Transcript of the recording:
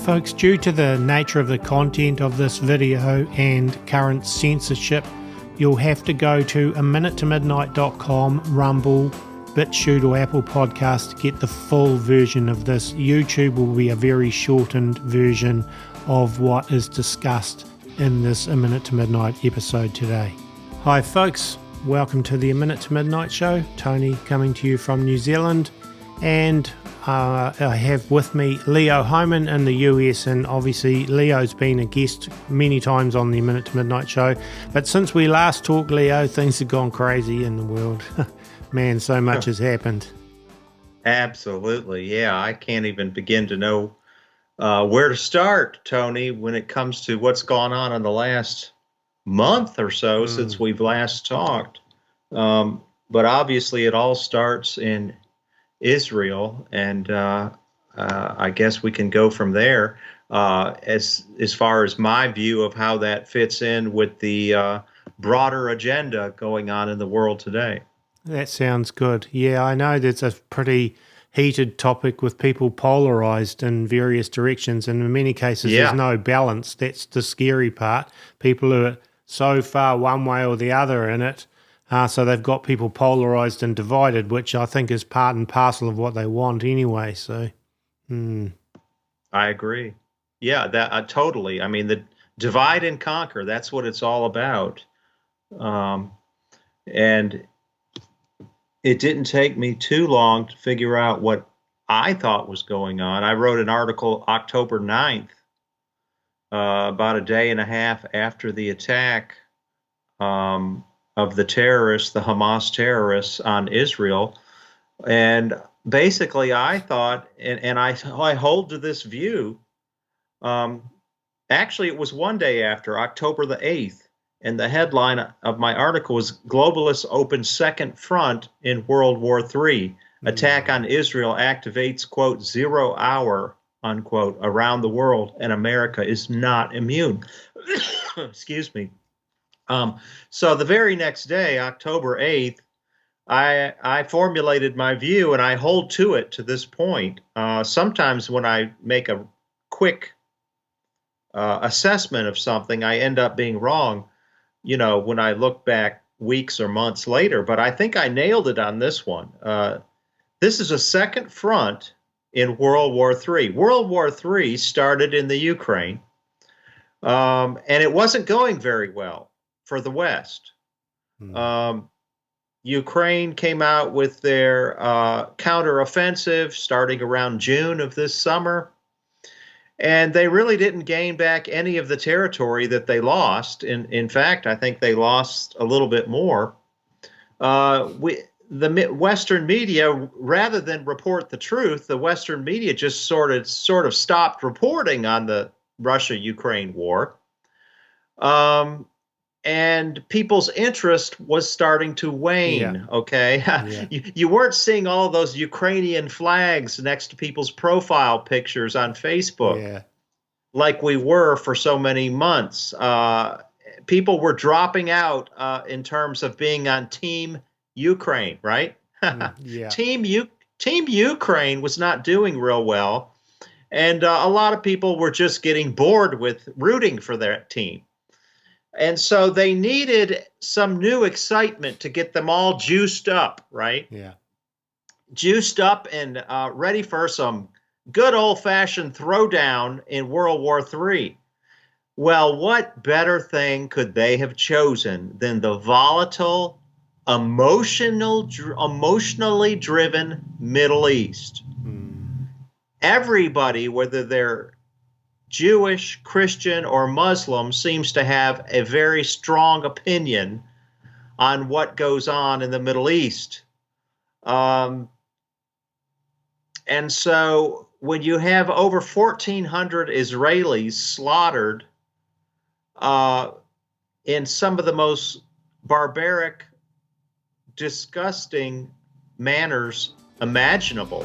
folks, due to the nature of the content of this video and current censorship, you'll have to go to aminutemidnight.com, Rumble, BitChute or Apple Podcast to get the full version of this. YouTube will be a very shortened version of what is discussed in this A Minute to Midnight episode today. Hi folks, welcome to the A Minute to Midnight Show. Tony coming to you from New Zealand, and I have with me Leo Hohmann in the US, and obviously Leo's been a guest many times on the A Minute to Midnight Show, but since we last talked, Leo, things have gone crazy in the world. Man, so much has happened. Absolutely, yeah. I can't even begin to know where to start, Tony, when it comes to what's gone on in the last month or so since we've last talked. But obviously it all starts in Israel, and I guess we can go from there as far as my view of how that fits in with the broader agenda going on in the world today. That sounds good. Yeah, I know that's a pretty heated topic with people polarized in various directions, and in many cases there's no balance. That's the scary part. People are so far one way or the other in it. So they've got people polarized and divided, which I think is part and parcel of what they want anyway. So, I agree. Yeah, that totally. I mean, the divide and conquer, that's what it's all about. And it didn't take me too long to figure out what I thought was going on. I wrote an article October 9th, about a day and a half after the attack of the terrorists, the Hamas terrorists on Israel. And basically I thought, and I hold to this view, actually it was one day after, October the 8th, and the headline of my article was "Globalists Open Second Front in World War III. Attack on Israel activates, quote, 0 hour, unquote, around the world, and America is not immune." Excuse me. So the very next day, October 8th, I formulated my view, and I hold to it to this point. Sometimes when I make a quick assessment of something, I end up being wrong, you know, when I look back weeks or months later. But I think I nailed it on this one. This is a second front in World War III. World War III started in the Ukraine, and it wasn't going very well for the West. Ukraine came out with their counteroffensive starting around June of this summer, and they really didn't gain back any of the territory that they lost. In fact, I think they lost a little bit more. The Western media, rather than report the truth, the Western media just sort of stopped reporting on the Russia-Ukraine war. And people's interest was starting to wane, okay? Yeah. You weren't seeing all those Ukrainian flags next to people's profile pictures on Facebook like we were for so many months. People were dropping out in terms of being on Team Ukraine, right? Team Ukraine was not doing real well, and a lot of people were just getting bored with rooting for their team. And so they needed some new excitement to get them all juiced up, right? Yeah. Juiced up and ready for some good old-fashioned throwdown in World War III. Well, what better thing could they have chosen than the volatile, emotionally driven Middle East? Everybody, whether they're Jewish, Christian, or Muslim, seems to have a very strong opinion on what goes on in the Middle East. And so when you have over 1,400 Israelis slaughtered in some of the most barbaric, disgusting manners imaginable,